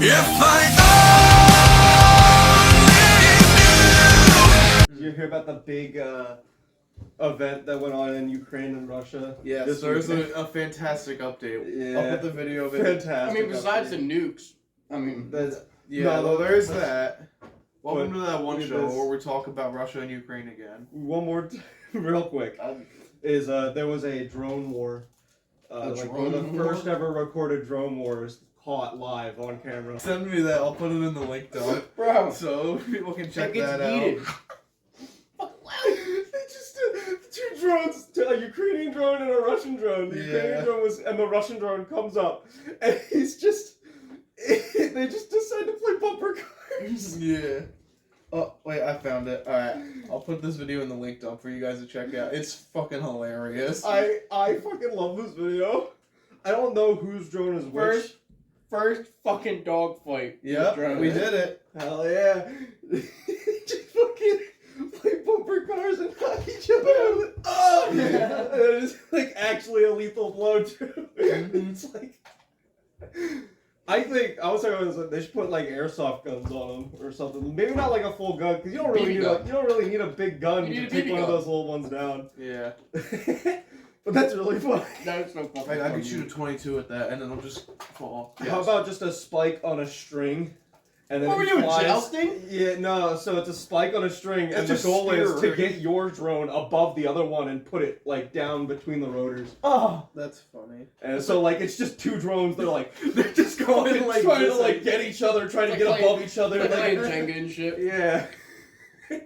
If I only knew. Did you hear about the big event that went on in Ukraine and Russia? Yes, there's a fantastic update. Yeah. I'll put the video of it. Fantastic. I mean, besides the update. nukes, I mean, Yeah, No, well, there's that's- that. Welcome to that one look at show this. where we talk about Russia and Ukraine again. One more, real quick, is there was a drone war, like one of the first ever recorded drone wars caught live on camera. Send me that. I'll put it in the link down. bro, So people can check that gets that out. heated. They just two drones, a Ukrainian drone and a Russian drone. The Ukrainian drone and the Russian drone comes up, and he's just, they just decide to play bumper cars. Yeah. Oh, wait, I found it. Alright, I'll put this video in the link down for you guys to check out. It's fucking hilarious. I fucking love this video. I don't know whose drone is which. First fucking dogfight. Yep, we did it. Hell yeah. Just fucking play bumper cars and knock each other out. Oh! Yeah. And it's like actually a lethal blow too. It's like, I think I was talking about this. Like, they should put like airsoft guns on them or something. Maybe not like a full gun because you don't really need a big gun You to need a take BB one of gun. those little ones down. Yeah. But that's really fun. No, it's no fucking I fun. could shoot a 22 at that and it'll just fall. How about just a spike on a string? And then What were it you, flies. jousting? Yeah, no, so it's a spike on a string, and It's the a goal is to spear. get your drone above the other one and put it, like, down between the rotors. Oh, that's funny. And so, like, it's just two drones, they're like, They're just going fucking like trying this, to, like, get each other, trying to like get playing- above each other. Like playing Like, Jenga and shit. yeah.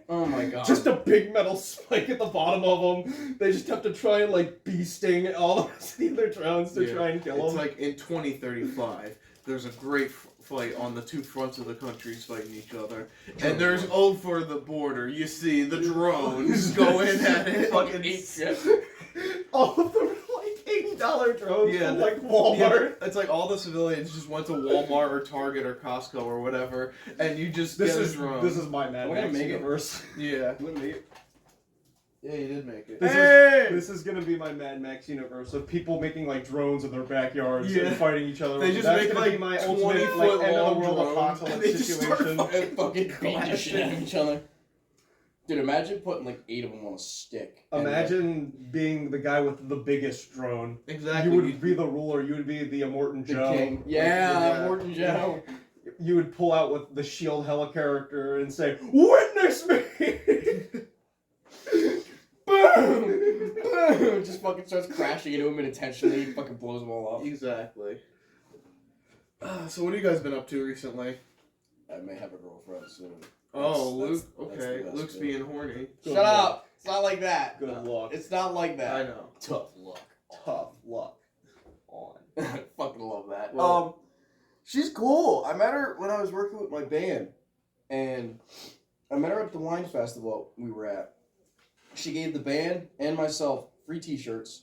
Oh my god. Just a big metal spike at the bottom of them. They just have to try and, like, bee sting all the rest of the other drones to try and kill It's them. like in 2035, there's a great fight on the two fronts of the countries fighting each other. And there's over the border, you see the drones going at it. Fucking all of them are like $80 drones Yeah, from, like, Walmart. Yeah, it's like all the civilians just went to Walmart or Target or Costco or whatever, and you just get a drone. This is my Mad We're gonna Max make it. universe. Yeah. I'm gonna make it. Yeah, you did make it. This is gonna be my Mad Max universe of people making like drones in their backyards Yeah. and fighting each other. They just That's make, gonna like, be my 20 ultimate like foot end of the long world drone, and apocalypse they just start situation. And fucking beating the shit out of each other. Dude, imagine putting like 8 of them on a stick. Imagine being the guy with the biggest drone. Exactly. You would be the ruler. You would be the Immortan the Joe. king. Yeah, Morton Joe. You would pull out with the shield hella character and say, "Witness me!" Boom! Boom! Just fucking starts crashing into him and intentionally fucking blows them all up. Exactly. So what have you guys been up to recently? I may have a girlfriend soon. Oh, Luke. That's the Okay, best Luke's bit. being horny. Good Shut luck. up! It's not like that. Good luck. It's not like I that. know. Tough luck. Tough luck. On. I fucking love that. Well- She's cool. I met her when I was working with my band, and I met her at the wine festival we were at. She gave the band and myself free T-shirts.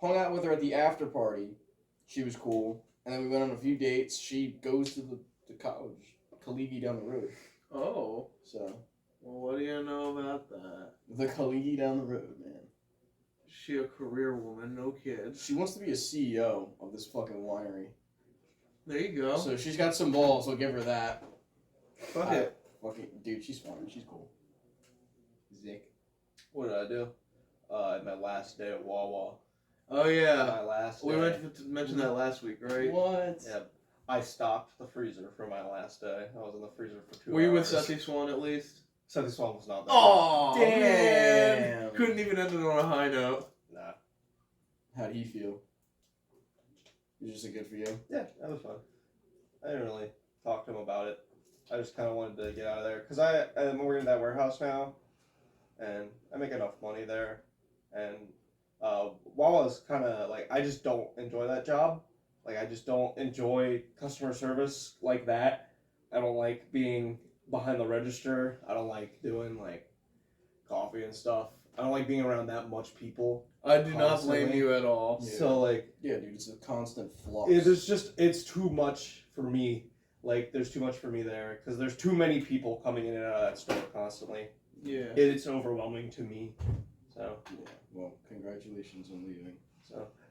Hung out with her at the after party. She was cool, and then we went on a few dates. She goes to the college, Kaligi down the road. Oh. So Well, what do you know about that? the Kaligi down the road, man. Is she a career woman? No kids. She wants to be a CEO of this fucking winery. There you go. So she's got some balls. I'll give her that. Fuck it. Fucking dude, she's fun. She's cool. Zick. What did I do? My last day at Wawa. Oh yeah. My last We day. meant to mention that last week, right? What? Yeah, I stocked the freezer for my last day. I was in the freezer for 2 hours. Were you with Seti Swan at least? Seti Swan was not there. Oh damn. man! Couldn't even end it on a high note. Nah. How'd he feel? Was just a good for you? Yeah, that was fun. I didn't really talk to him about it. I just kind of wanted to get out of there. Because I'm working in that warehouse now. And I make enough money there. And Wawa's kind of like, I just don't enjoy that job. Like, I just don't enjoy customer service like that. I don't like being behind the register. I don't like doing, like, coffee and stuff. I don't like being around that much people. I do not Constantly. blame you at all. Yeah. So, like, Yeah, dude, it's a constant flux. it's too much for me. Like, there's too much for me there. Because there's too many people coming in and out of that store constantly. Yeah. It's overwhelming to me. So, Yeah. Well, congratulations on leaving.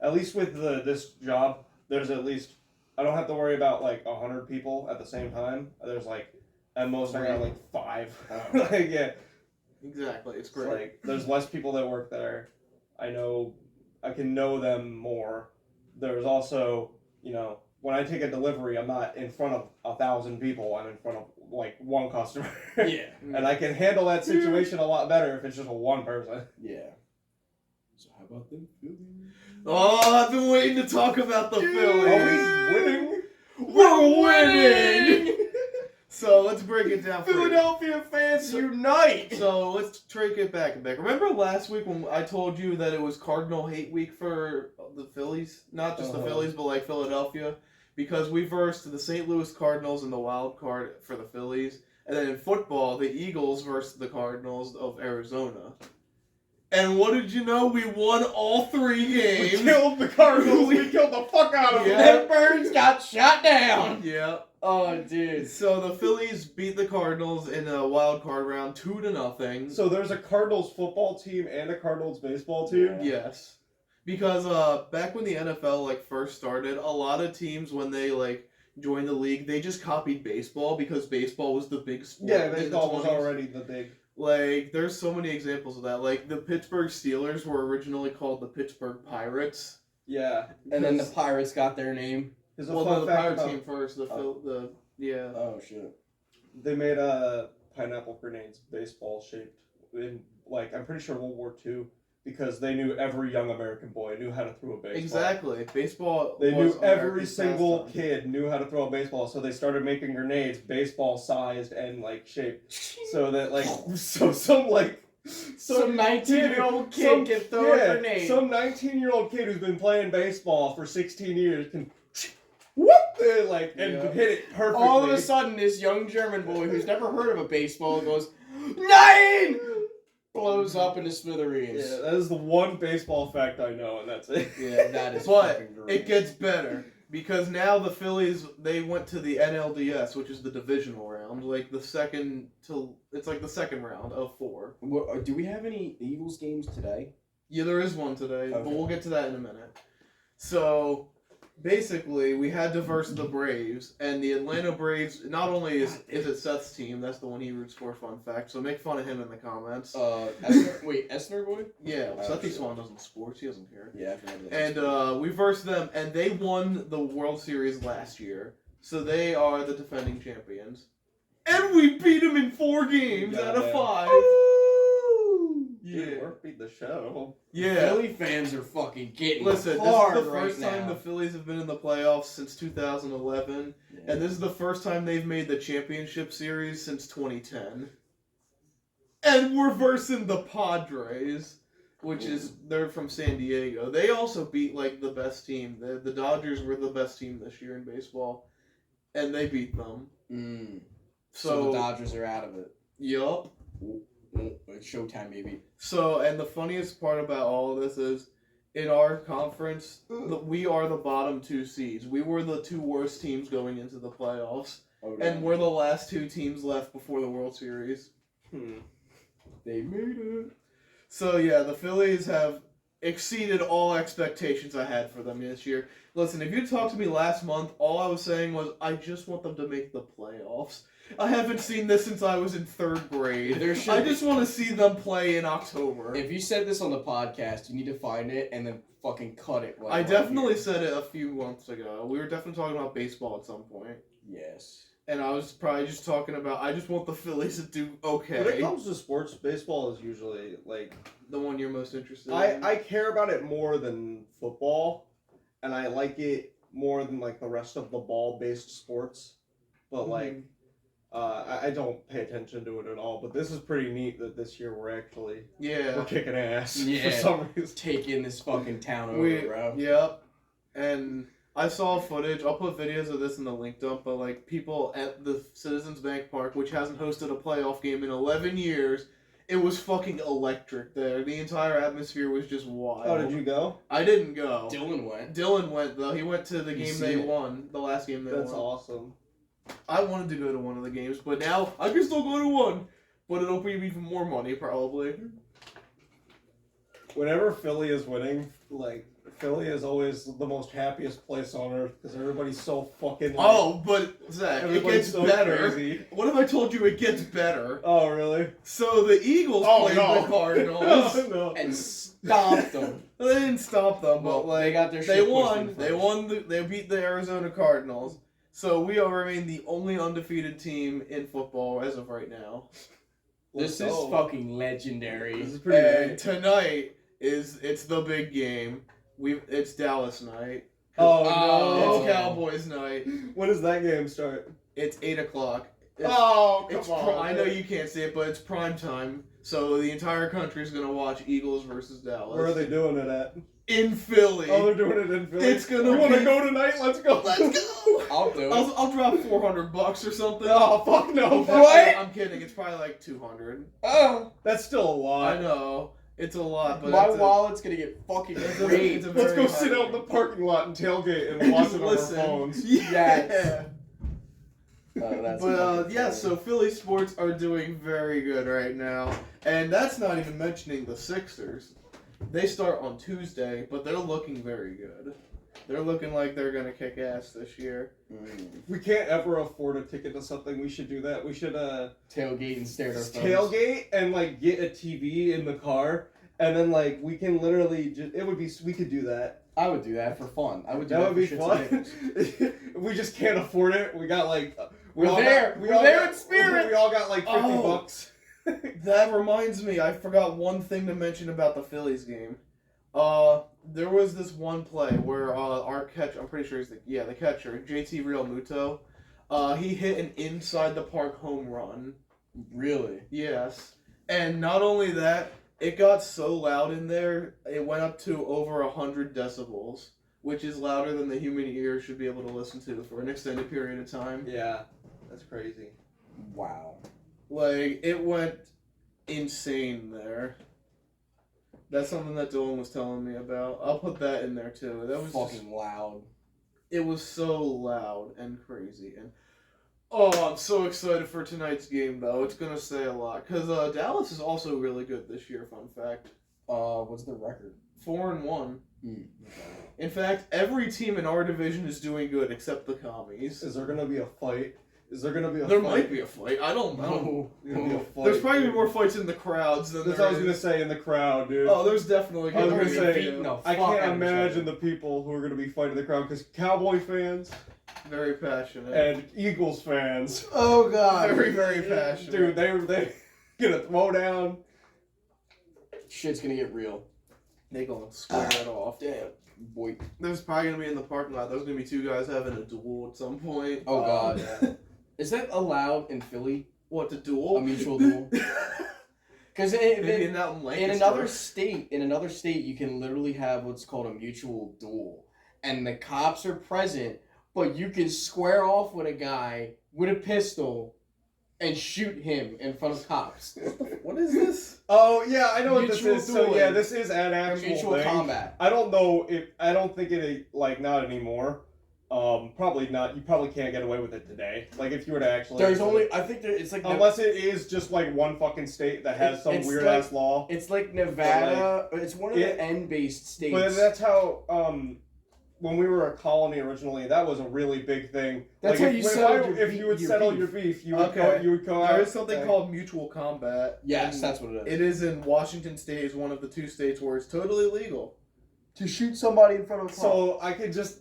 at least with this job, there's at least I don't have to worry about like 100 people at the same time. There's like at most I got like 5. Oh. Like yeah, Exactly. It's it's great. like there's less people that work there. I can know them more. There's also, when I take a delivery, I'm not in front of 1,000 people. I'm in front of like one customer. Yeah. And I can handle that situation a lot better if it's just one person. Yeah. So how about them Phillies? Oh, I've been waiting to talk about the Phillies. Are we winning? We're winning! So let's break it down for you. Philadelphia fans unite! So let's take it back. Remember last week when I told you that it was Cardinal Hate Week for the Phillies? Not just the Phillies, but like Philadelphia. Because we versed the St. Louis Cardinals in the wild card for the Phillies. And then in football, the Eagles versed the Cardinals of Arizona. And what did you know? We won all 3 games. We killed the Cardinals. We killed the fuck out of them. Yeah. Them birds got shot down! Yeah. Oh, dude. So the Phillies beat the Cardinals in a wild card round 2-0. So there's a Cardinals football team and a Cardinals baseball team? Yes. Because back when the NFL like first started, a lot of teams when they like joined the league, they just copied baseball because baseball was the big sport. Yeah, in the baseball was 20s. already the big... Like, there's so many examples of that. Like, the Pittsburgh Steelers were originally called the Pittsburgh Pirates. Yeah. And then the Pirates got their name. There's a Well, fun no, the fact Pirates about- came first. Yeah. Oh, shit. They made pineapple grenades baseball shaped in, like, I'm pretty sure World War II, because they knew every young American boy knew how to throw a baseball. Exactly. Baseball. They was knew every America's single pastime. kid knew how to throw a baseball, so they started making grenades baseball sized and like shaped, so that like some 19-year-old kid some- can throw yeah, a grenade. Some 19-year-old kid who's been playing baseball for 16 years can whoop it and Yeah. hit it perfectly. All of a sudden, this young German boy who's never heard of a baseball goes, 9! Blows up into smithereens. Yeah, that is the one baseball fact I know, and that's it. Yeah, that is But fucking great. it gets better because now the Phillies they went to the NLDS, which is the divisional round, like the second round of 4. What, do we have any Eagles games today? Yeah, there is one today, but Okay. we'll get to that in a minute. So basically, we had to verse the Braves, and the Atlanta Braves. Not only is it Seth's team, that's the one he roots for. Fun fact. So make fun of him in the comments. Esner boy? Yeah, Oh, Sethy shit. Swan doesn't sports. He doesn't care. Yeah, I forgot that. And we versed them, and they won the World Series last year. So they are the defending champions. And we beat them in 4 games out of Goddamn. 5. Yeah, Yeah. work beat the show. Yeah. Philly fans are fucking getting Listen, hard this is the right first time now. the Phillies have been in the playoffs since 2011, Yeah. and this is the first time they've made the championship series since 2010. And we're versing the Padres, which is they're from San Diego. They also beat like the best team. The Dodgers were the best team this year in baseball, and they beat them. So the Dodgers are out of it. Yup. It's showtime, baby. So, and the funniest part about all of this is, in our conference, we are the bottom 2 seeds. We were the 2 worst teams going into the playoffs, and we're the last 2 teams left before the World Series. They made it. So yeah, the Phillies have exceeded all expectations I had for them this year. Listen, if you talked to me last month, all I was saying was, I just want them to make the playoffs. I haven't seen this since I was in 3rd grade. I just want to see them play in October. If you said this on the podcast, you need to find it and then fucking cut it. I definitely said it a few months ago. We were definitely talking about baseball at some point. Yes. And I was probably just talking about, I just want the Phillies to do okay. When it comes to sports, baseball is usually like The one you're most interested in. I care about it more than football, and I like it more than like the rest of the ball-based sports. But like, I don't pay attention to it at all. But this is pretty neat that this year we're kicking ass for some reason. Taking this fucking town over, bro. Yep. And I saw footage. I'll put videos of this in the link dump. But like people at the Citizens Bank Park, which hasn't hosted a playoff game in 11 years, it was fucking electric there. The entire atmosphere was just wild. Oh, did you go? I didn't go. Dylan went though. He went to the game they won, the last game they That's won. awesome. I wanted to go to one of the games, but now I can still go to one. But it'll be even more money probably. Whenever Philly is winning, like Philly is always the most happiest place on earth because everybody's so fucking. Oh, but Zach, it everybody's gets so better. crazy. What if I told you it gets better? Oh, really? So the Eagles played the Cardinals. Oh, no. And stomped them. They didn't stop them, Well, but like they got their they shit won. pushed in They first. won. They beat the Arizona Cardinals. So we will remain the only undefeated team in football as of right now. This is fucking legendary. This is pretty And great. tonight it's the big game. It's Dallas night. Oh, Oh. no. It's Cowboys night. When does that game start? It's 8:00. Oh, come It's on. I know you can't see it, but it's prime time. So the entire country is gonna watch Eagles versus Dallas. Where are they doing it at? In Philly. Oh, they're doing it in Philly. It's gonna You want to be- go tonight? Let's go. Let's go. I'll do it. I'll drop $400 or something. Oh, fuck no. What? I'm kidding. It's probably like 200. Oh, That's still a lot. I know it's a lot, but my it's wallet's gonna get fucking It's a- raped. it's a Let's very go sit high out in the rate. parking lot and tailgate and watch Just it on our listen. phones. Yeah. That's But fucking yeah, funny. so Philly sports are doing very good right now, and that's not even mentioning the Sixers. They start on Tuesday, but they're looking very good. They're looking like they're gonna kick ass this year. We can't ever afford a ticket to something. We should do that. We should Tailgate and stare at our phones. tailgate and like get a TV in the car, and then like we can literally just we could do that. I would do that for fun. I would do That that, would for be shits and fun. giggles. We just can't afford it. We got like We're all there. got- We're all there got- in spirit. We all got like 50 Oh. bucks. That reminds me, I forgot one thing to mention about the Phillies game. There was this one play where our catcher, I'm pretty sure he's the catcher, JT Realmuto, he hit an inside the park home run. Really? Yes. And not only that, it got so loud in there, it went up to over 100 decibels, which is louder than the human ear should be able to listen to for an extended period of time. Yeah, that's crazy. Wow. Like, it went insane there. That's something that Dylan was telling me about. I'll put that in there too. That was Fucking loud. it was so loud and crazy. And oh, I'm so excited for tonight's game though. It's gonna say a lot because Dallas is also really good this year. Fun fact: What's the record? 4-1. Okay. In fact, every team in our division is doing good except the commies. Is there gonna be a fight? Is there gonna be a There fight? might be a fight. I don't know. There's gonna be a fight. There's probably gonna be more fights in the crowds than That's there what I was gonna is. say in the crowd, dude. Oh, there's definitely I was gonna gonna be say, beating no. I fuck can't out of each imagine other. the people who are gonna be fighting the crowd because Cowboy fans very passionate. and Eagles fans, Oh god. Very, very passionate. dude, they gonna throw down. Shit's gonna get real. They gonna square it off. Damn. Boy. There's probably gonna be in the parking lot. There's gonna be two guys having a duel at some point. Oh god. Yeah. Is that allowed in Philly? What, the duel? A mutual duel? Because Maybe in that one in another state, you can literally have what's called a mutual duel, and the cops are present, but you can square off with a guy with a pistol and shoot him in front of cops. What is this? Oh yeah, I know what this Mutual is. So dueling. yeah, this is an Or actual mutual thing. combat. I don't know if I don't think it like not anymore. Probably not. You probably can't get away with it today. Like if you were to actually. There's only, I think it's like Unless it is just like one fucking state that has some It's weird like- ass law. it's like Nevada. It's one of the N-based states. But that's how when we were a colony originally, that was a really big thing. That's like how you settled if you would your settle beef. your beef, you would Okay. go out. There is something called mutual combat. Yes, and that's what it is. It is in Washington State. Is one of the two states where it's totally legal. To shoot somebody in front of a cop. So I could just.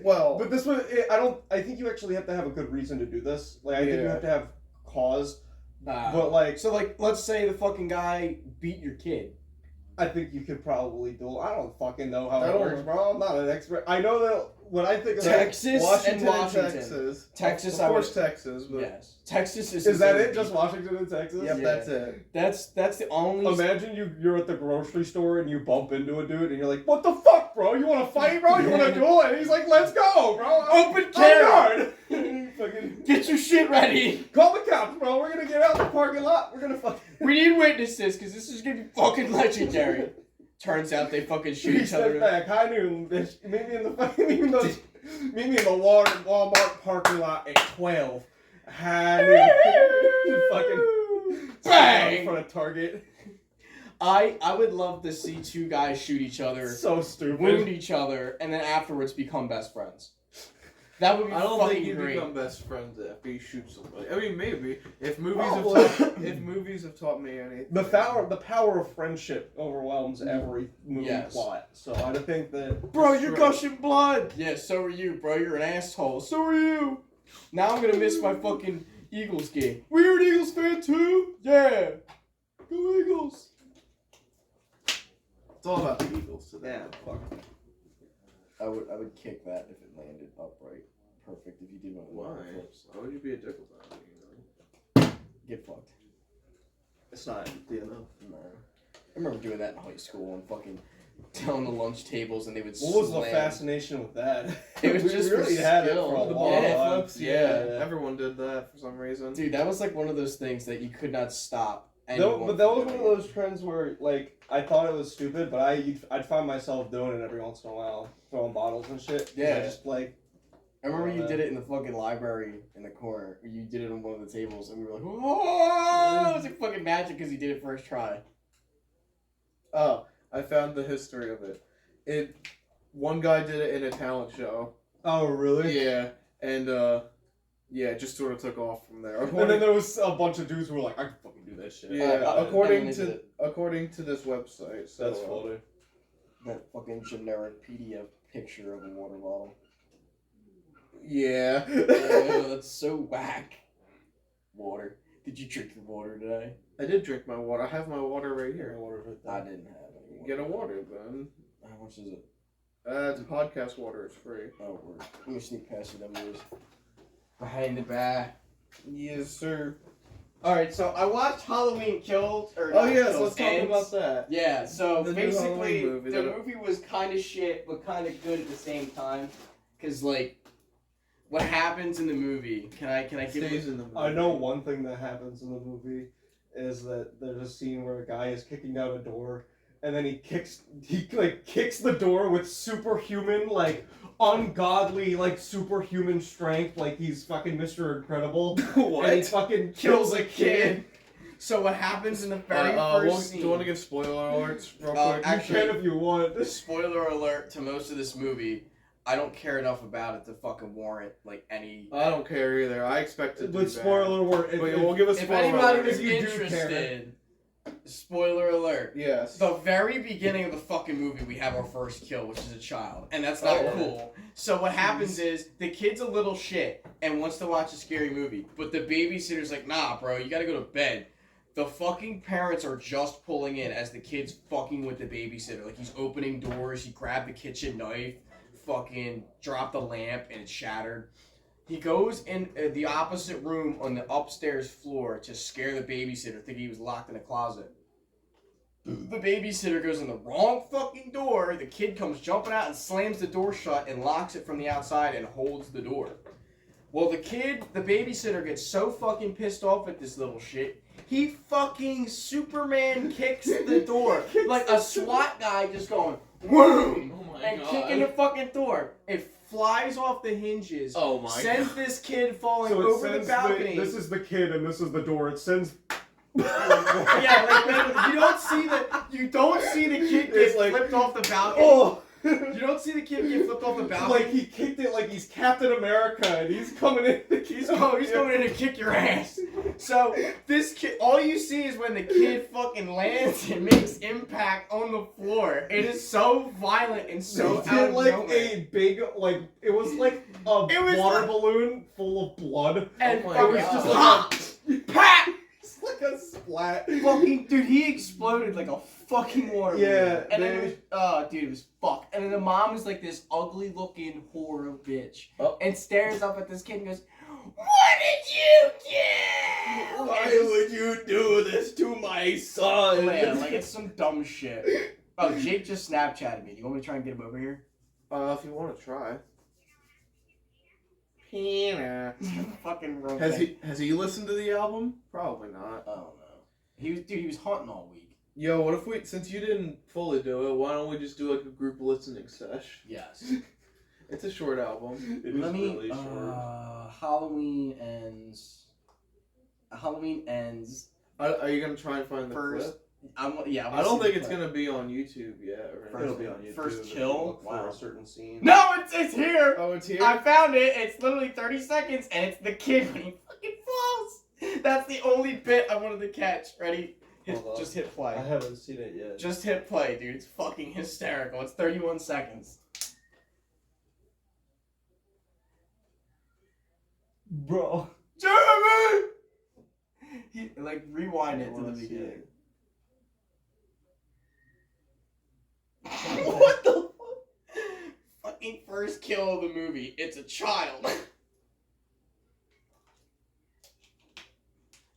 Well, But this one, I think you actually have to have a good reason to do this. Like I think you Yeah. have to have cause. Nah. But like, So like, let's say the fucking guy beat your kid. I think you could probably do. I don't fucking know how I it don't works, bro. I'm not an expert. I know that when I think of Texas Washington and Washington. Texas. Texas, Of I course, would- Texas. But Yes. Texas is that it? Just Washington and Texas? Yep, Yeah. that's it. That's the only. Imagine you're at the grocery store and you bump into a dude and you're like, "What the fuck, bro? You want to fight, bro? You want to duel?" And he's like, "Let's go, bro. Open I'm carry. guard." Fucking Get your shit ready. call the cops, bro. We're gonna get out in the parking lot. We're gonna fucking. We need witnesses because this is gonna be fucking legendary. Turns out they fucking shoot He each stepped other. back. High noon, bitch. Meet me in the fucking. Meet me in the Walmart parking lot at 12. High noon. Fucking Bang! in front of Target. I would love to see two guys shoot each other, So stupid. wound each other, and then afterwards become best friends. That would be I don't fucking think you great. become best friends after you shoot somebody. I mean, maybe if movies Probably. if movies have taught me anything. The power of friendship overwhelms every movie Yes. plot. So I think that. Bro, you're gushing blood! Yeah, so are you, bro. You're an asshole. So are you! Now I'm gonna miss my fucking Eagles game. Were you an Eagles fan too? Yeah! Go Eagles! It's all about the Eagles today. Yeah, fuck. I would kick that if it landed upright. Perfect if you did one of the Why? flips. Why would you be a dick about it? Get fucked. It's not empty enough. No. I remember doing that in high school and fucking down the lunch tables and they would What was the slam. fascination with that? It was We just really for had skill. it for a The long ball Yeah. time. flips, yeah. Yeah. Everyone did that for some reason. Dude, that was like one of those things that you could not stop. But that was one of those trends where, like, I thought it was stupid, but I'd find myself doing it every once in a while, throwing bottles and shit. 'Cause Yeah. I just like. I remember you did it in the fucking library in the corner. You did it on one of the tables and we were like, oh! It was like fucking magic because he did it first try. Oh, I found the history of it. One guy did it in a talent show. Oh really? Yeah, and yeah, it just sort of took off from there. And then there was a bunch of dudes who were like, I can fucking do that shit. Yeah, and according then they did to it. according to this website. So, That's funny. That fucking generic PDF picture of a water bottle. Yeah. Oh, that's so whack. Water. Did you drink your water today? I did drink my water. I have my water right here. I didn't have any water. Get a water then. How much is it? It's podcast water. It's free. Oh, word. Let me sneak past it, anyways. Behind the back. Yes, sir. Alright, so I watched Halloween Kills. Or Oh not yes, Kills, let's talk Ends. about that. Yeah, so The new basically, Halloween movie the that- movie was kind of shit, but kind of good at the same time. Cause like, what happens in the movie? Can I give Stays it? in the movie. I know one thing that happens in the movie is that there's a scene where a guy is kicking down a door, and then he kicks the door with superhuman, like ungodly, like superhuman strength, like he's fucking Mr. Incredible. And he fucking kills a kid. So what happens in the very Do first scene? you want to give spoiler alerts real Uh, quick? actually- You can if you want. Spoiler alert to most of this movie. I don't care enough about it to fucking warrant like any. I don't care either. I expect it to be But bad. spoiler alert. But we'll give a If spoiler anybody alert. was if you do interested, spoiler alert. Yes. The very beginning of the fucking movie, we have our first kill, which is a child, and that's not Oh. cool. So what happens is the kid's a little shit and wants to watch a scary movie, but the babysitter's like, "Nah, bro, you gotta go to bed." The fucking parents are just pulling in as the kid's fucking with the babysitter. Like he's opening doors, he grabbed the kitchen knife, fucking dropped the lamp, and it's shattered. He goes in the opposite room on the upstairs floor to scare the babysitter, thinking he was locked in a closet. The babysitter goes in the wrong fucking door. The kid comes jumping out and slams the door shut and locks it from the outside and holds the door. Well, the babysitter gets so fucking pissed off at this little shit, he fucking Superman kicks the door. Like a SWAT guy just going, whoom! Oh my And god. kicking the fucking door. It flies off the hinges. Oh my Sends god. this kid falling So it over the sends balcony. this is the kid and this is the door. It sends. Yeah, like literally, you don't see the kid get It's like- flipped off the balcony. Oh. You don't see the kid get flipped off the balcony. Like he kicked it like he's Captain America and he's coming in. He's coming in to kick your ass. So this kid, all you see is when the kid fucking lands and makes impact on the floor. It is so violent and so He out did of like nowhere. a big it was like a It was water like- balloon full of blood. And Oh my It was God. just pop, pat. It's like a splat. Fucking dude, he exploded like a fucking water balloon. Yeah, And then they- it was, oh dude, it was fucked. And then the mom is like this ugly looking whore of bitch, Oh. and stares up at this kid and goes, "What did you do?" Why And it's- would you do this to my son? Yeah, like it's some dumb shit. Oh, Jake just Snapchatted me. Do you want me to try and get him over here? If you want to try. Peanut. Fucking wrote Has that. he listened to the album? Probably not. I don't know. He was hunting all week. Yo, what if we, since you didn't fully do it, why don't we just do like a group listening sesh? Yes. It's a short album. It is Let me. really short. Halloween ends. Halloween ends. Are you gonna try and find the First. clip? I don't think it's gonna be on YouTube yet. Or It'll be on YouTube. First if you kill? look for Wow. a certain scene. No, it's here. Oh, it's here. I found it. It's literally 30 seconds, and it's the kid when he fucking falls. That's the only bit I wanted to catch. Ready? Hold on. Just hit play. I haven't seen it yet. Just hit play, dude. It's fucking hysterical. It's 31 seconds. Bro. Jeremy! Rewind it I to the wanna see beginning. it. What the fuck? Fucking first kill of the movie. It's a child.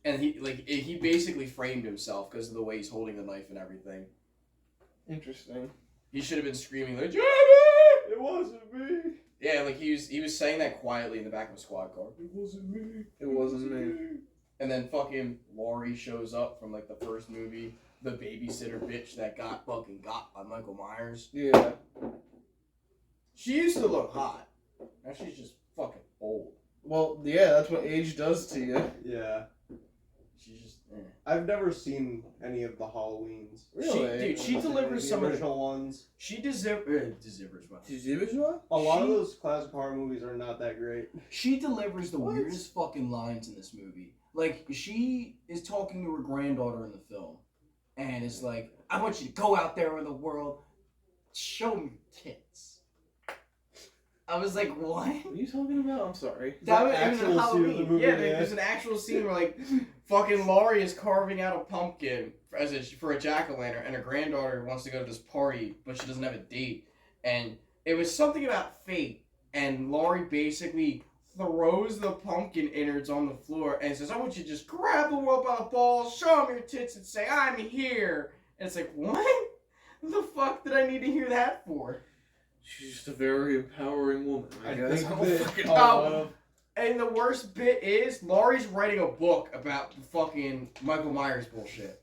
And he basically framed himself because of the way he's holding the knife and everything. Interesting. He should have been screaming like, Jeremy! It wasn't me. Yeah, like he was saying that quietly in the back of a squad car. It wasn't me. It wasn't me. And then fucking Laurie shows up from like the first movie, the babysitter bitch that got by Michael Myers. Yeah. She used to look hot. Now she's just fucking old. Well, yeah, that's what age does to you. Yeah. She's just I've never seen any of the Halloweens. Really? She delivers some of the original ones. She delivers A lot of those classic horror movies are not that great. She delivers the What? weirdest fucking lines in this movie. Like, she is talking to her granddaughter in the film, and it's like, I want you to go out there in the world, show me your tits. I was like, what? What are you talking about? I'm sorry. That was actual in scene of the Halloween. movie, Yeah, yeah. there's an actual scene where, like, fucking Laurie is carving out a pumpkin for a jack-o'-lantern, and her granddaughter wants to go to this party, but she doesn't have a date. And it was something about fate, and Laurie basically throws the pumpkin innards on the floor and says, I want you to just grab the world by the balls, show them your tits, and say, I'm here. And it's like, what? What the fuck did I need to hear that for? She's just a very empowering woman. I guess. think I don't that fucking a lot know. of And the worst bit is, Laurie's writing a book about the fucking Michael Myers bullshit.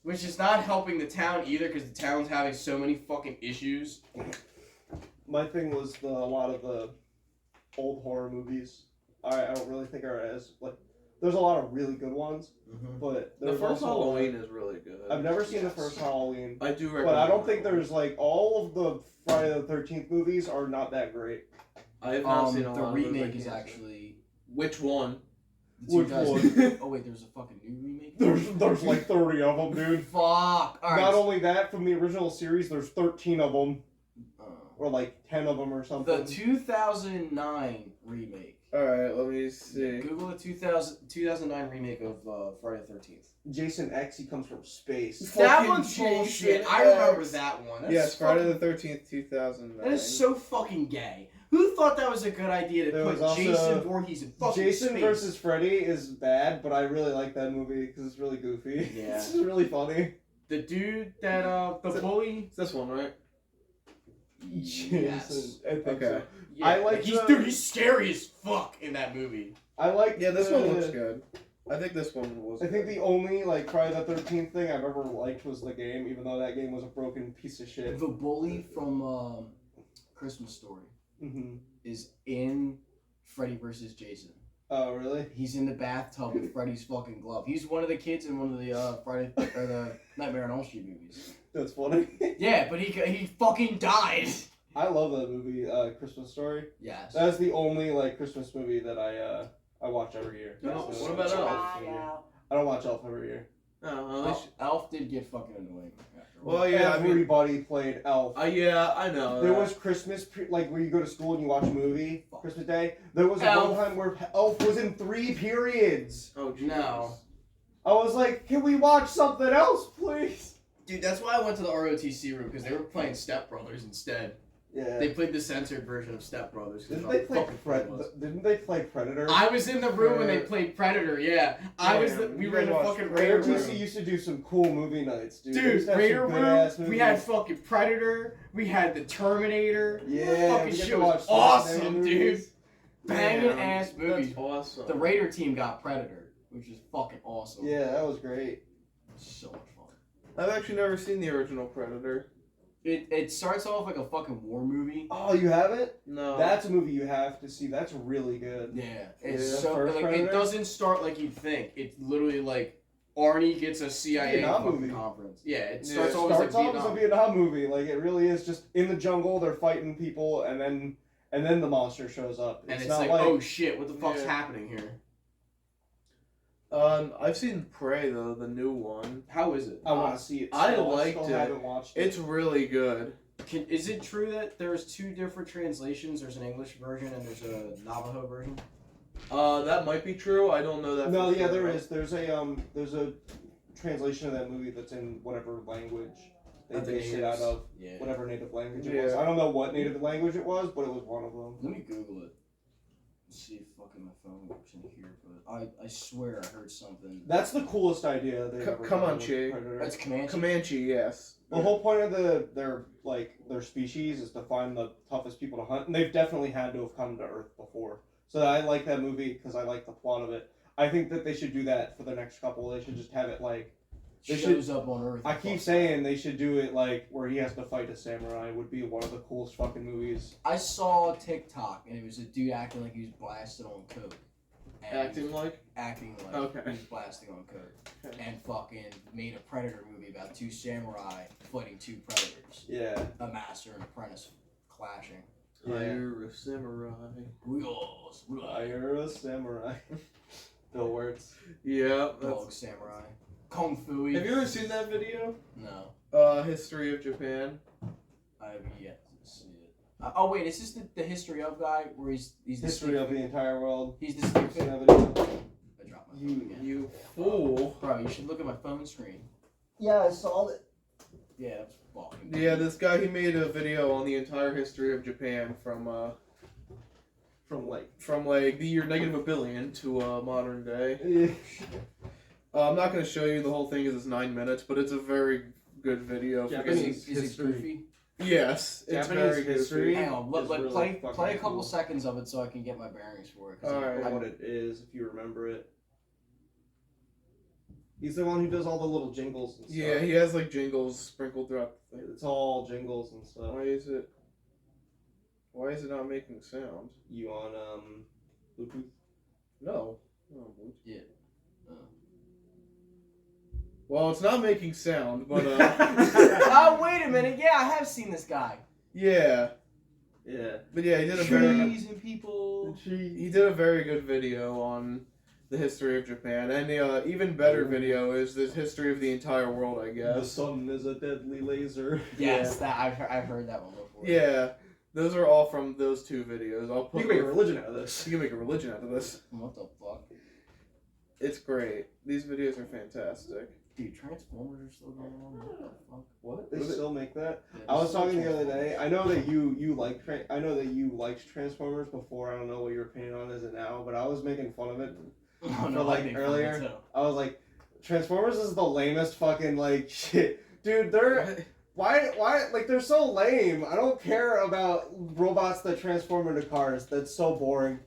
Which is not helping the town either, because the town's having so many fucking issues. my thing was a lot of the old horror movies. I don't really think are as like. There's a lot of really good ones, but The there's first also Halloween is really good. I've never seen the first Halloween, I do recommend but I don't it. think there's like all of the Friday the 13th movies are not that great. I have not seen a The lot of those, I remake is can't say. actually... Which one? the Which 2000 Oh wait, there's a fucking new remake? There's like 30 of them, dude. Fuck! Alright. Not only that, from the original series, there's 13 of them, uh, or like 10 of them or something. the 2009 remake. Alright, let me see. Google the 2009 remake of Friday the 13th. Jason X, he comes from space. That Fucking one's bullshit. Jason I remember X. that one. That's Yes, Friday fucking- the 13th, 2009. That is so fucking gay. Who thought that was a good idea to There put was also Jason Voorhees in fucking Jason space? versus Freddy is bad, but I really like that movie because it's really goofy. Yeah. It's just really funny. The dude that, the bully? It's this one, right? Yes. I think Okay. so. Yeah, I like the- dude, he's scary as fuck in that movie. I like. Yeah, this the, one looks good. I think this one was I think good. the only like Friday the 13th thing I've ever liked was the game, even though that game was a broken piece of shit. The bully from, Christmas Story Mm-hmm. is in Freddy versus Jason. Oh really? He's in the bathtub with Freddy's fucking glove. He's one of the kids in one of the, Friday, or the Nightmare on Elm Street movies. That's funny. Yeah, but he fucking died. I love that movie, Christmas Story. Yes. That's the only like Christmas movie that I watch every year. No, That's the- what about Elf? I don't watch Elf every year. Oh, at least. Elf did get fucking annoying after a while. Well, yeah, I mean, Everybody played Elf. yeah, I know. There that. was Christmas, like where you go to school and you watch a movie, Christmas Day. There was Elf. one time where Elf was in 3 periods. Oh, Jesus. No. I was like, can we watch something else, please? Dude, that's why I went to the ROTC room, because they were playing Step Brothers instead. Yeah. They played the censored version of Step Brothers. 'cause Didn't how they play fucking funny it was. Didn't they play Predator? I was in the room when they played Predator, yeah. We you were in the guys fucking watched Raider ROTC room. used to do some cool movie nights, dude. They Dude, used to have some Raider good-ass room, we had movies. fucking Predator, we had the Terminator. Yeah, fucking we get shit to was watch some awesome, Terminator dude. movies. Banging Damn, ass movies. That's awesome. The Raider team got Predator, which is fucking awesome. Yeah, that was great. So much fun. I've actually never seen the original Predator. It starts off like a fucking war movie. Oh, you haven't? No. That's a movie you have to see. That's really good. Yeah, it's Yeah. so First like Predator? it doesn't start like you'd think. It's literally like Arnie gets a CIA Vietnam fucking movie. conference. Yeah, it Yeah, starts it always like Starts off as a Vietnam. Vietnam movie. Like it really is just in the jungle. They're fighting people, and then the monster shows up. And it's not like, oh shit, what the fuck's Yeah. happening here? I've seen Prey though, the new one. How is it? I want to see it. I still. liked still it. haven't watched it. It's really good. Is it true that there's two different translations? There's an English version and there's a Navajo version? That might be true. I don't know that. No, for yeah, sure. there is. There's a translation of that movie that's in whatever language they I think based it it out is. of. Yeah. Whatever native language it Yeah. was. I don't know what native language it was, but it was one of them. Let me Google it. Let's see if fucking my phone works in here, but I swear I heard something. That's the coolest idea they've ever Come done on, with Che. Predator. That's Comanche. Comanche, yes. The whole point of their species is to find the toughest people to hunt, and they've definitely had to have come to Earth before. So I like that movie because I like the plot of it. I think that they should do that for the next couple. They should just have it like they shows up on Earth. I keep saying they should do it like where he has to fight a samurai. Would be one of the coolest fucking movies. I saw TikTok and it was a dude acting like he was blasted on coke. And Acting like? acting like Okay. he was blasting on coke. Okay. And fucking made a Predator movie about two samurai fighting two predators. Yeah. A master and apprentice clashing. You're a samurai. Wheels, Fire a samurai. Bill Wirtz. Yeah. dog samurai. Kung Fu. Have you ever seen that video? No. History of Japan. I've yet to see it. Oh wait, is this the history of guy where he's the History of the entire world. He's the stick Seen figure. that video? I dropped my phone again. You fool. Bro, you should look at my phone screen. Yeah, I saw it. Yeah, that's fucking. Yeah, this guy, he made a video on the entire history of Japan from like the year negative a billion to modern day. I'm not going to show you the whole thing because it's 9 minutes, but it's a very good video. Japanese Is it history. goofy? Yes, it's Japanese very history. goofy. Hang on, It's really play fucking a couple cool. seconds of it so I can get my bearings for it. 'Cause Alright. I don't know what it is, if you remember it. He's the one who does all the little jingles and stuff. Yeah, he has like jingles sprinkled throughout the thing. It's all jingles and stuff. Why is it not making sound? You on Bluetooth? No. Yeah. Well, it's not making sound, but Oh wait a minute! Yeah, I have seen this guy. yeah. Yeah. But yeah, he did a very Trees and people. he did a very good video on the history of Japan, and the even better video is the history of the entire world, I The guess. sun is a deadly laser. Yes, that I've heard that one before. Yeah, those are all from those two videos. I'll put. You can make a religion out of this. You can make a religion out of this. What the fuck? It's great. These videos are fantastic. Dude, Transformers are still going on. What the fuck? What? They still make that. Yeah, I was there's talking still the other day. Transformers. I know that you like. I know that you liked Transformers before. I don't know what your opinion on it is now, but I was making fun of it. Oh, For, no, like, I think earlier. so. I was like, Transformers is the lamest fucking like shit, dude. They're why like they're so lame. I don't care about robots that transform into cars. That's so boring.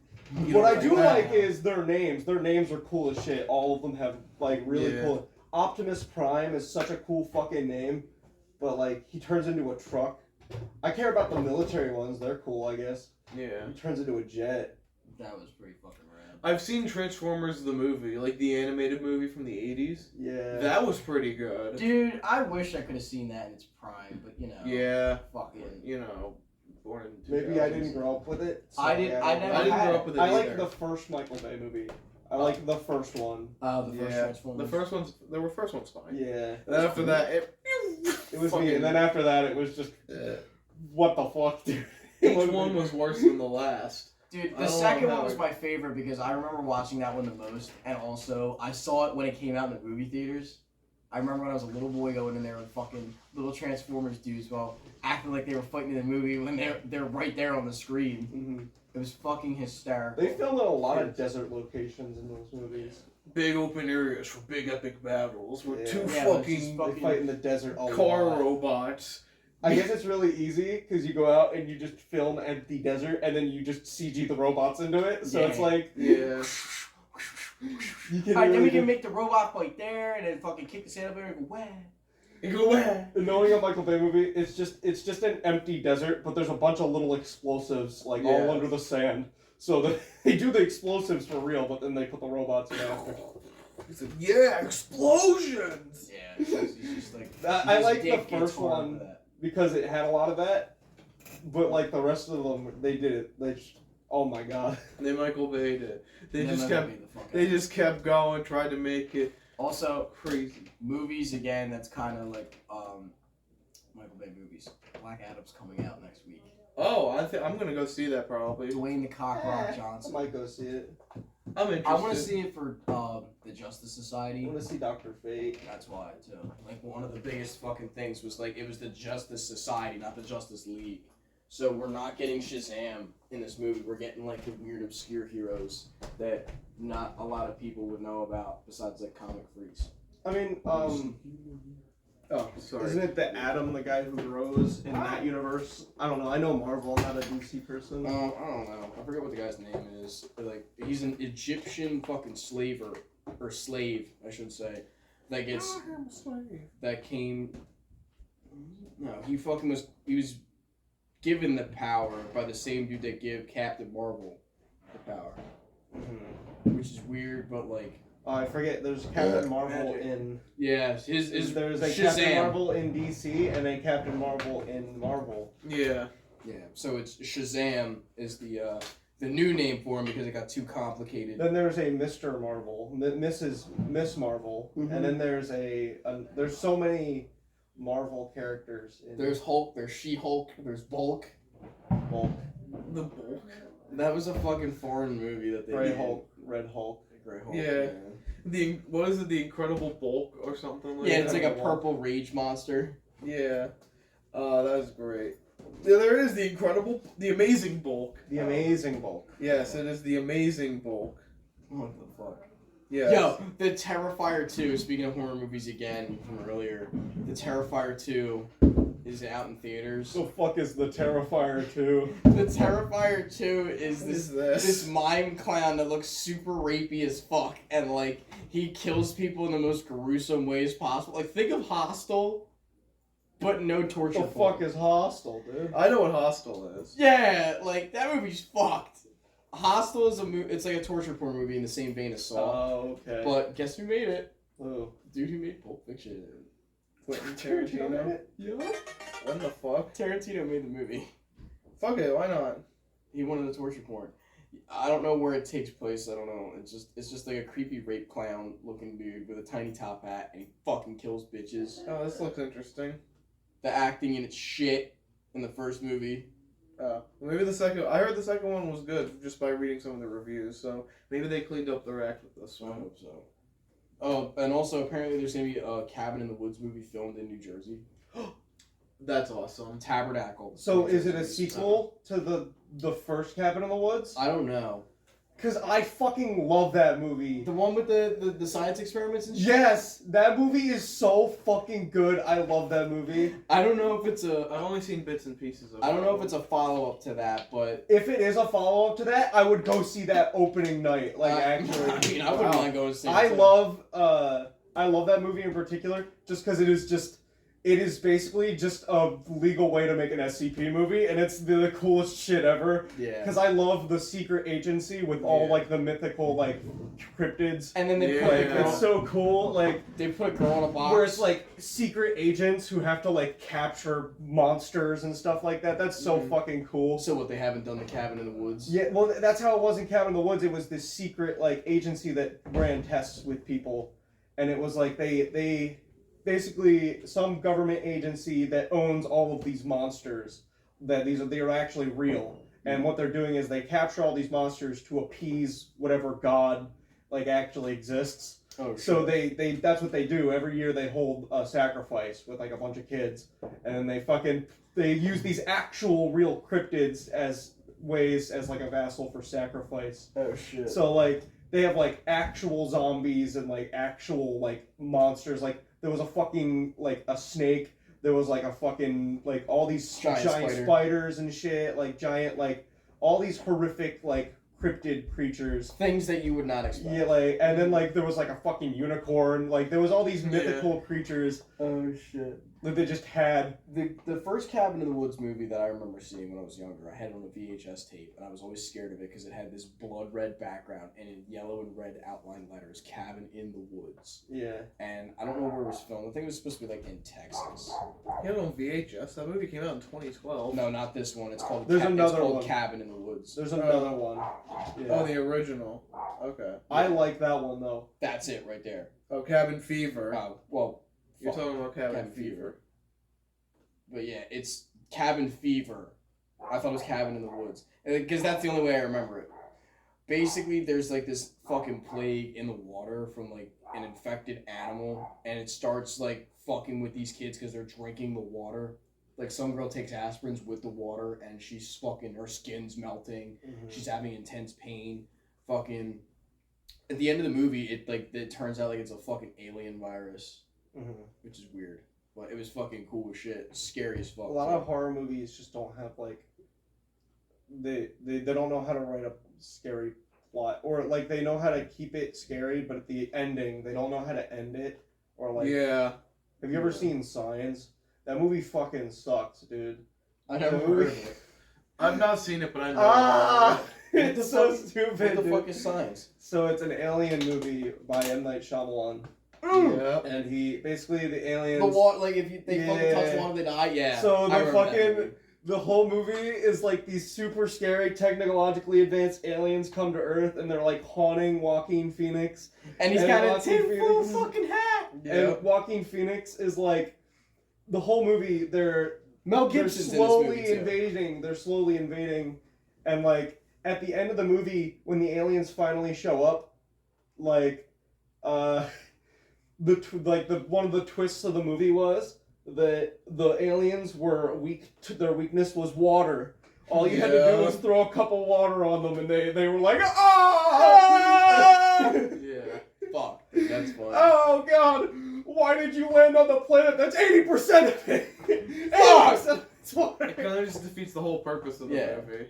You What don't I do that? like is their names. Their names are cool as shit. All of them have like really Yeah. cool. Optimus Prime is such a cool fucking name, but like he turns into a truck. I care about the military ones. They're cool, I guess. Yeah. He turns into a jet. That was pretty fucking rad. I've seen Transformers the movie, like the animated movie from the 80s. Yeah. That was pretty good. Dude, I wish I could have seen that in its prime, but you know. Yeah. Fucking. You know, born in 2000s. Maybe I didn't grow up with it. So I didn't- I don't never know. I didn't had grow it. up with it I either. like the first Michael Bay movie. I like the first one. The first Yeah. Transformers. The first one's fine. Yeah. And then after that, It was fucking- me, and then after that, it was just what the fuck, dude. each one was worse than the last. Dude, I the don't second know one how was it- my favorite because I remember watching that one the most, and also I saw it when it came out in the movie theaters. I remember when I was a little boy going in there with fucking little Transformers dudes while acting like they were fighting in the movie when they're right there on the screen. Mhm. It was fucking hysterical. They filmed in a lot of desert locations in those movies. Big open areas for big epic battles with Yeah. two Yeah, but it's just fucking They fight in the desert a car lot. robots. I guess it's really easy because you go out and you just film empty desert and then you just CG the robots into it. So it's Yeah. like Yeah. you can Alright, then really we can do- make the robot fight there, and then fucking kick the sand up there and go, wah. You go where? And knowing a Michael Bay movie, it's just an empty desert, but there's a bunch of little explosives like all Yeah. under the sand. So they do the explosives for real, but then they put the robots in after. He said, "Yeah, explosions." Yeah, he's just like. I his like the dick gets first hard one. for that. Because it had a lot of that, but like the rest of them, they did it. Oh my god. They Michael Bay'd it. They No, just no, kept. no, the fuck They out. just kept going, tried to make it Also, crazy. movies again. That's kind of like Michael Bay movies. Black Adam's coming out next week. Oh, I'm gonna go see that probably. Dwayne the Cock Rock I Johnson. might go see it. I'm interested. I want to see it for the Justice I Society. want to see Dr. Fate. That's why too. Like one of the biggest fucking things was like it was the Justice Society, not the Justice League. So we're not getting Shazam in this movie. We're getting like the weird obscure heroes that not a lot of people would know about besides like comic freaks. I mean, Oh, sorry. isn't it the Atom, the guy who grows in that universe? I don't know. I know Marvel. I'm not a DC person. I don't know. I forget what the guy's name is. But like he's an Egyptian fucking slaver or slave, I should say. That gets that came. No, he was given the power by the same dude that gave Captain Marvel the power, which is weird, but like. Oh, I forget. There's Captain Marvel Magic. in. Yeah, his There's a Shazam. Captain Marvel in DC and a Captain Marvel in Marvel. Yeah. Yeah, so it's Shazam is the new name for him because it got too complicated. Then there's a Mr. Marvel, Miss Marvel, Mhm. and then there's there's so many Marvel characters. There's Hulk, there's She-Hulk, there's Bulk. Hulk, The bulk. That was a fucking foreign movie that they Grey made. Hulk, Red Hulk. Grey Hulk. Yeah. What is it? The Incredible Bulk or something like Yeah, that? it's like a purple rage monster. Yeah. That was great. Yeah, there it is. The Amazing Bulk. The Amazing Bulk. Yes, it is the Amazing Bulk. What the fuck? Yes. Yo, The Terrifier 2, speaking of horror movies again from earlier, The Terrifier 2 is out in theaters. The fuck is the Terrifier 2? The Terrifier 2 is What this is this? this mime clown that looks super rapey as fuck, and like he kills people in the most gruesome ways possible. Like think of Hostel, but no torture. The porn. fuck is Hostel, dude? I know what Hostel is. Yeah, like that movie's fucked. Hostel is it's like a torture porn movie in the same vein as Saw. Oh, okay. But guess who made it? Who? Dude who made Pulp Fiction. Quentin Tarantino made Tarantino. it? Yeah. What the fuck? Tarantino made the movie. Fuck it. Why not? He wanted a torture porn. I don't know where it takes place. I don't know. It's just like a creepy rape clown looking dude with a tiny top hat, and he fucking kills bitches. Oh, this looks interesting. The acting in it's shit in the first movie. Maybe the second. I heard the second one was good just by reading some of the reviews. So maybe they cleaned up their act with this I one. hope so. Oh, and also apparently there's gonna be a Cabin in the Woods movie filmed in New Jersey. That's awesome. Tabernacle. So is it a sequel to the first Cabin in the Woods? I don't know. Cause I fucking love that movie. The one with the science experiments and shit? Yes, that movie is so fucking good. I love that movie. I don't know if it's I've only seen bits and pieces of it. I don't know if it's a follow up to that, but If it is a follow up to that, I would go see that opening night. Like actually, I mean, I wouldn't Wow. mind going to see it. I too. love that movie in particular, just because it is basically just a legal way to make an SCP movie, and it's the coolest shit ever. Yeah. Because I love the secret agency with all Yeah. like the mythical like cryptids. And then they Yeah. put a Like girl, it's so cool. Like they put a girl in a box. where it's like secret agents who have to like capture monsters and stuff like that. That's so Mhm. fucking cool. So what, they haven't done the Cabin in the Woods? Yeah, well, that's how it was in Cabin in the Woods. It was this secret like agency that ran tests with people, and it was like they basically some government agency that owns all of these monsters. That they are actually real, and what they're doing is they capture all these monsters to appease whatever god like actually exists. Oh, So they that's what they do. Every year they hold a sacrifice with like a bunch of kids, and then they use these actual real cryptids as ways as like a vassal for sacrifice. Oh shit. So like they have like actual zombies and like actual like monsters. Like there was a fucking like a snake. There was like a fucking like all these Giant spider. spiders and shit. Like giant like all these horrific like cryptid creatures. Things that you would not expect. Yeah, like, and then, like, there was, like, a fucking unicorn. Like, there was all these mythical creatures. Oh shit. Like they just had. The first Cabin in the Woods movie that I remember seeing when I was younger, I had it on a VHS tape, and I was always scared of it because it had this blood red background and in yellow and red outline letters, Cabin in the Woods. Yeah. And I don't know where it was filmed. I think it was supposed to be like in Texas. You had it on VHS. That movie came out in 2012. No, not this one. It's called. There's another it's called one. Cabin in the Woods. There's another one. Yeah. Oh, the original. Okay. I like that one though. That's it right there. Oh, Cabin Fever. Well, You're fuck. talking about Cabin Cabin Fever. Fever. But yeah, it's Cabin Fever. I thought it was Cabin in the Woods. Because that's the only way I remember it. Basically, there's like this fucking plague in the water from like an infected animal. And it starts like fucking with these kids because they're drinking the water. Like some girl takes aspirins with the water and she's fucking, her skin's melting. Mm-hmm. She's having intense pain. Fucking. At the end of the movie, it turns out like it's a fucking alien virus. Mm-hmm. Which is weird. But it was fucking cool as shit. Scary as fuck. A lot of horror movies just don't have like they don't know how to write a scary plot, or like they know how to keep it scary, but at the ending they don't know how to end it. Or like, Yeah. have you ever seen Signs? That movie fucking sucks, dude. I never The heard movie- of it. I've not seen it, but I know. Ah, What it's the so fuck- stupid. What the dude. fuck is Signs? So it's an alien movie by M. Night Shyamalan, Yeah. and he basically the aliens. The water, like if they fucking Yeah. touch water, they die. Yeah. So I the remember that fucking movie. the whole movie is like these super scary, technologically advanced aliens come to Earth, and they're like haunting Joaquin Phoenix. And he's and got a Joaquin tinfoil Phoenix- fucking hat. Yeah. And Joaquin Phoenix is like the whole movie. They're Mel they're Gibson's slowly in this movie too. invading. They're slowly invading, and like at the end of the movie, when the aliens finally show up, like, one of the twists of the movie was that the aliens were weak. Their weakness was water. All you had to do Yeah. was throw a cup of water on them, and they were like, ah! Yeah. Fuck. That's funny. Oh god! Why did you land on the planet that's 80% of it? 80% it's water. It kind of just defeats the whole purpose of the Yeah. movie.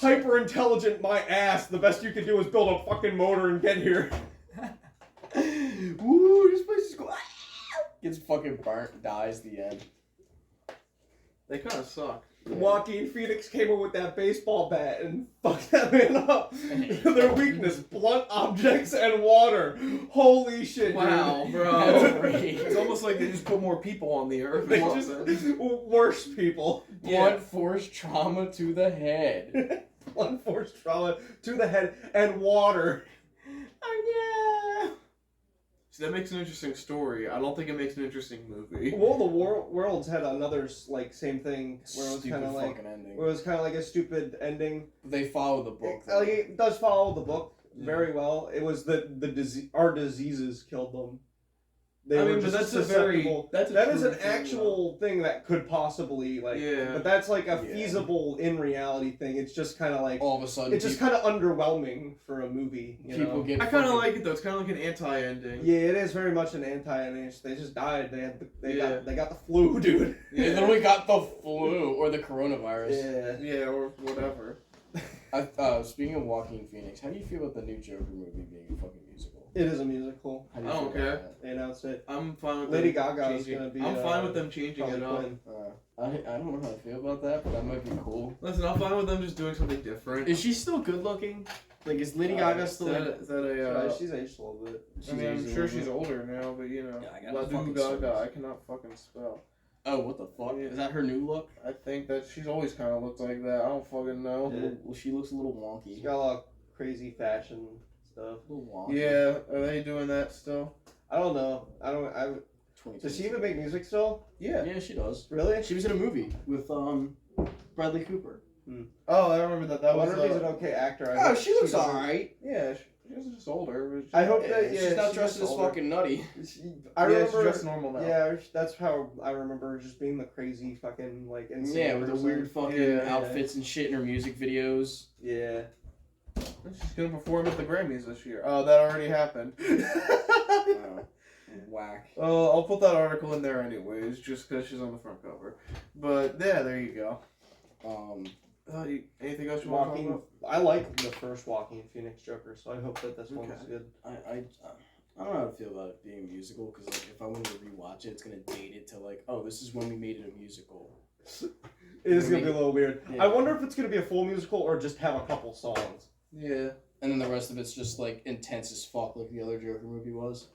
Hyper intelligent, my ass. The best you can do is build a fucking motor and get here. Woo! This place is cool. Gets fucking burnt. Dies. The end. They kind of suck. Joaquin Phoenix came in with that baseball bat and fucked that man up. Their weakness: blunt objects and water. Holy shit! Wow, dude. bro. That's great. It's almost like they just put more people on the earth. They or just something. worse people. Blunt force trauma to the head. Blunt force trauma to the head and water. Oh yeah. See, that makes an interesting story. I don't think it makes an interesting movie. Well, the Worlds had another like same thing where it was Stupid kind of like fucking ending. where it was kind of like a stupid ending. They follow the book. It does follow the book very well. It was our diseases killed them. They I were mean, but just that's a very susceptible. that's a That is true an thing, actual thing that could possibly like. Yeah. But that's like a Yeah. feasible in reality thing. It's just kind of like All of a sudden, it's just kind of underwhelming for a movie. You people know? get. I kind of fucking- like it though. It's kind of like an anti-ending. Yeah, it is very much an anti-ending. They just died. They Yeah. got the flu, dude. They literally got the flu or the coronavirus. Yeah. Yeah, or whatever. Speaking of Joaquin Phoenix, how do you feel about the new Joker movie being a fucking musical? It is a musical. How do I you don't feel about care. that? They announced it. I'm fine with Lady them Gaga is changing. gonna be. I'm fine with them changing Harley it up. Quinn. I don't know how I feel about that, but that might be cool. Listen, I'm fine with them just doing something different. Is she still good looking? Like, is Lady Gaga Is still that, like? is that a? She's aged a little bit. I mean, I'm aged a sure little she's bit. older now, but you know, Yeah, I gotta Lady fucking Gaga, search. I cannot fucking spell. Oh, what the fuck? Yeah. Is that her new look? I think that she's always kind of looked like that. I don't fucking know. Yeah. Well, she looks a little wonky. She's got a lot of crazy fashion stuff. A little wonky. Yeah, are they doing that still? I don't know. Does she even make music still? Yeah. Yeah, she does. Really? She was in a movie with Bradley Cooper. Oh, I remember that. I That was. wonder if he's an okay actor. I Oh, hope she looks doesn't- alright. Yeah, she's just older. But I hope Yeah, that she's not she's dressed just as older. fucking nutty. I she's remember. dressed normal now. Yeah, that's how I remember her just being the crazy fucking like insane. Yeah, with the person. weird fucking Yeah. outfits and shit in her music videos. Yeah. She's gonna perform at the Grammys this year. Oh, that already happened. Oh, whack. I'll put that article in there anyways, just because she's on the front cover. But yeah, there you go. Anything else you want to talk Joaquin, about? I like the first Joaquin Phoenix Joker, so I hope that this one's Okay. good. I don't know how to feel about it being a musical, because like, if I wanted to rewatch it, it's gonna date it to like, oh, this is when we made it a musical. It is gonna be a little weird. Yeah. I wonder if it's gonna be a full musical or just have a couple songs. Yeah. And then the rest of it's just like intense as fuck, like the other Joker movie was.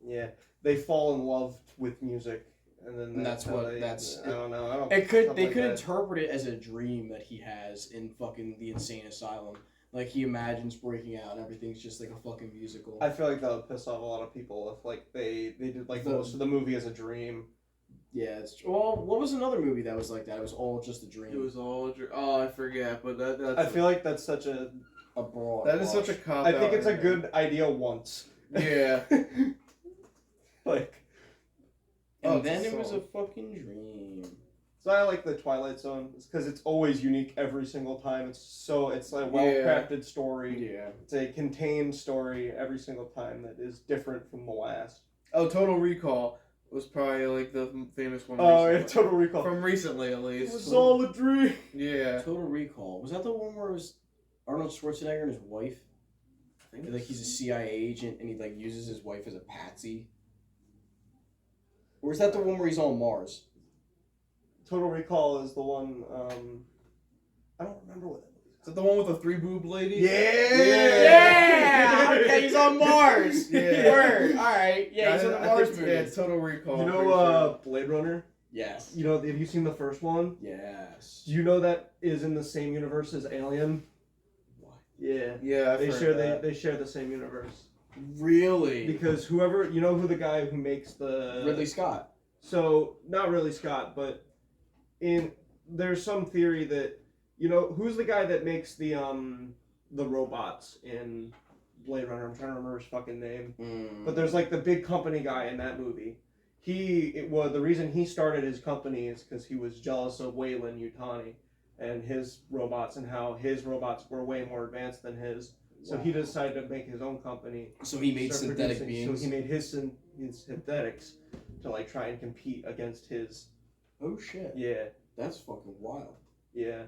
Yeah, they fall in love with music, and then And that's how what- they, that's- I don't know. I don't. It could something they like could that. interpret it as a dream that he has in fucking the insane asylum. Like he imagines breaking out and everything's just like a fucking musical. I feel like that would piss off a lot of people if like they did like most of the movie as a dream. Yeah, it's well. What was another movie that was like that? It was all just a dream. It was all. Oh, I forget, but that's. I feel like that's such a. a broad. that is brush. such a cop. I think it's a good idea once. Yeah. Like. And Oh, then it's a it was a song. fucking dream. So I like the Twilight Zone because it's always unique every single time. It's like a well-crafted story. Yeah. It's a contained story every single time that is different from the last. Oh, Total Recall was probably like the famous one. Oh, recently. yeah, Total Recall. From recently, at It least. was all a dream. Yeah. Total Recall. Was that the one where it was Arnold Schwarzenegger and his wife? I think Like he's a CIA agent and he like uses his wife as a patsy. Or is that the one where he's on Mars? Total Recall is the one. I don't remember what that movie Is that the one with the 3 boob ladies? Yeah! Okay, he's on Mars! Yeah. Word! Alright, yeah, he's on the I Mars think- movie. Yeah, it's Total Recall. You I'm know, pretty sure. Blade Runner. Yes. You know, have you seen the first one? Yes. Do you know that is in the same universe as Alien? What? Yeah. Yeah, I've They heard share that. they share the same universe Really? because whoever you know who the guy who makes the Ridley Scott. So not really Scott, but there's some theory that who's the guy that makes the robots in Blade Runner. I'm trying to remember his fucking name, but there's like the big company guy in that movie. The reason he started his company is because he was jealous of Weyland Yutani and his robots and how his robots were way more advanced than his. So he decided to make his own company. So he made start synthetic producing- beings. So he made his synthetics to like try and compete against his. Oh shit. Yeah, That's fucking wild. yeah,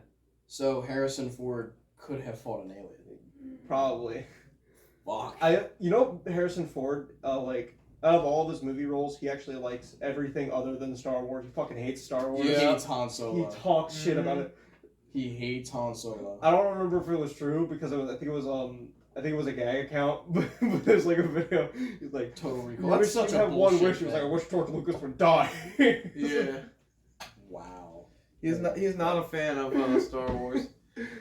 So Harrison Ford could have fought an alien. probably. Fuck. Harrison Ford, like out of all of his movie roles, he actually likes everything other than Star Wars. He fucking hates Star Wars. He Yeah. hates Han He Solo. talks shit about it. He hates Han Solo. I don't remember if it was true because I think it was a gag account, but there's like a video. He's like, Total Recall. "You That's wish such you a have one bullshit wish." He was like, thing. "I wish George Lucas would die." Yeah. Wow. He's not a fan of Star Wars.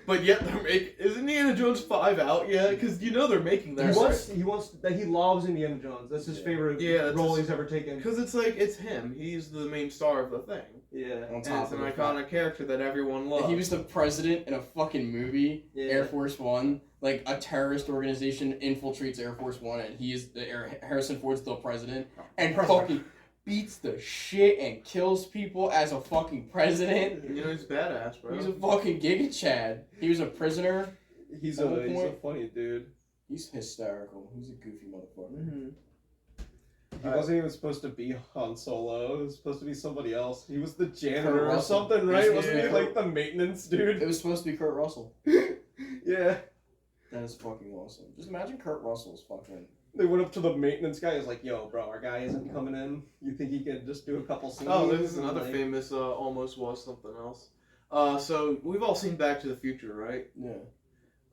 But yet they're making. Is Indiana Jones 5 out yet? Because they're making that. He loves Indiana Jones. That's his favorite that's role his- he's ever taken. Because it's him. He's the main star of the thing. Yeah. On And top it's an of the fact- iconic character that everyone loves. He was the president in a fucking movie, Yeah. Air Force One. Like a terrorist organization infiltrates Air Force One, and Harrison Ford's the president, and fucking beats the shit and kills people as a fucking president. He's badass, bro. He's a fucking giga chad. He was a prisoner. He's At one a point- funny dude. He's hysterical. He's a goofy motherfucker. Mm-hmm. He wasn't even supposed to be Han Solo. It was supposed to be somebody else. He was the janitor Kurt or Russell. something, right? Yeah. Wasn't he like the maintenance dude? It was supposed to be Kurt Russell. Yeah. That is fucking awesome. Just imagine Kurt Russell's fucking. They went up to the maintenance guy. He's like, "Yo, bro, our guy isn't coming in. You think he could just do a couple scenes?" Oh, this is And, another like, famous almost was something else. So we've all seen Back to the Future, right? Yeah.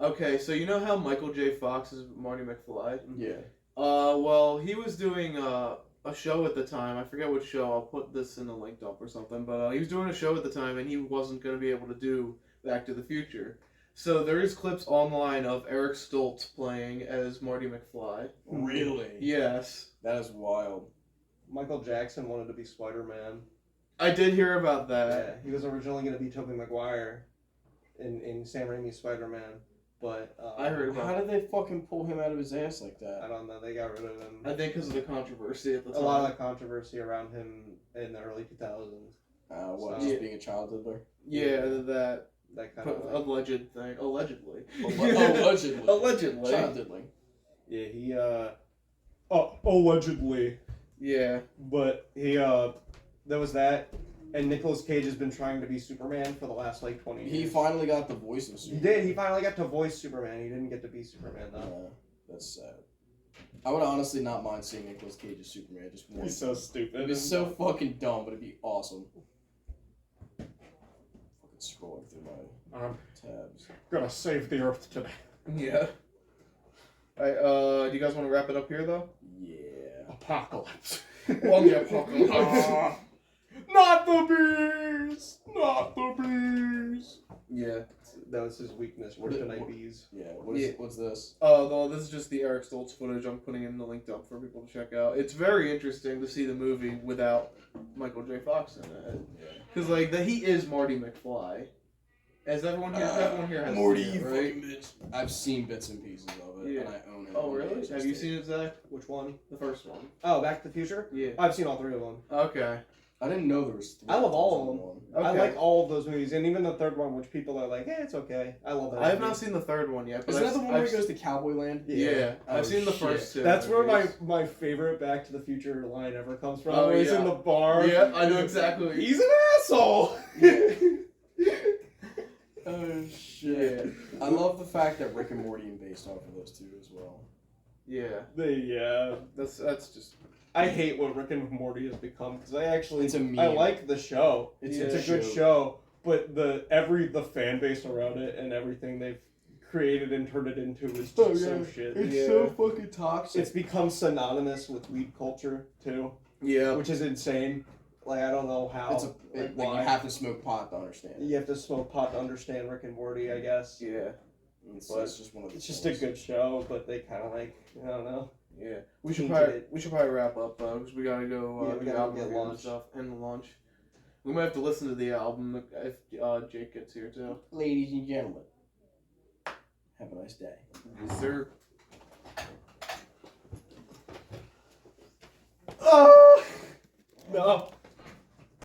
Okay, so you know how Michael J. Fox is Marty McFly? Yeah. Well, he was doing a show at the time. I forget what show. I'll put this in a link dump or something. But he was doing a show at the time, and he wasn't going to be able to do Back to the Future. So there is clips online of Eric Stoltz playing as Marty McFly. Really? Yes. That is wild. Michael Jackson wanted to be Spider-Man. I did hear about Yeah, that. he was originally going to be Tobey Maguire in Sam Raimi's Spider-Man, but I heard about How did they fucking pull him out of his ass like I that? don't know. They got rid of him. I think because of the controversy at the A time. lot of the controversy around him in the early 2000s. What? So- Just being a child diddler? Yeah, that That kind of. alleged thing. Allegedly. Allegedly. Allegedly. Child diddling. Yeah, he allegedly, Yeah. but he there was that, and Nicolas Cage has been trying to be Superman for the last like 20 years. He finally got the voice of He Superman. did. He finally got to voice Superman. He didn't get to be Superman though. That's sad. I would honestly not mind seeing Nicolas Cage's Superman. I just want. He's so stupid. It'd be so fucking dumb, but it'd be awesome. Fucking scrolling through my tabs. Gonna save the Earth today. Yeah. Alright, do you guys want to wrap it up here, though? Yeah. Apocalypse. On the apocalypse. Not the bees! Not the bees! Yeah. That was his weakness. Where can I bees? Yeah. Yeah. What's this? No, this is just the Eric Stoltz footage I'm putting in the link dump for people to check out. It's very interesting to see the movie without Michael J. Fox in it. Yeah. Because, like, he is Marty McFly. As everyone here has Morty, seen it, you right? fucking bitch. I've seen bits and pieces of it, Yeah. and I own it. Oh, really? Have you seen it, Zach? Which one? The first one. Oh, Back to the Future? Yeah. I've seen all three of them. Okay. I didn't know there was 3. I love all of them. Okay. I like all of those movies, and even the third one, which people are like, it's okay. I love that. I have movie. not seen the third one yet. But Isn't that the one where I've he goes to Cowboy Land? Yeah. Oh, I've seen the shit. first two. That's where movies. my favorite Back to the Future line ever comes from. Oh, where he's yeah. in the bar. Yeah, I know exactly. He's an asshole! Oh shit! Yeah. I love the fact that Rick and Morty are based off of those two as well. Yeah. Yeah. That's just... I hate what Rick and Morty has become, because It's a meme. I like the show. It's It's a a good show. show, but the fan base around it and everything they've created and turned it into is just so shit. It's so fucking toxic. It's become synonymous with weed culture too, Yeah. which is insane. Like I don't know how. It's like, like why. you have to smoke pot to understand. You have to smoke pot to understand Rick and Morty, I guess. Yeah. It's But just one of the. It's just a good show, but they kind of like I don't know. Yeah. We should Tainted probably wrap up because we gotta go Yeah, we do gotta album get review and lunch. stuff and the lunch. We might have to listen to the album if Jake gets here too. Ladies and gentlemen, have a nice day. Yes, sir. No.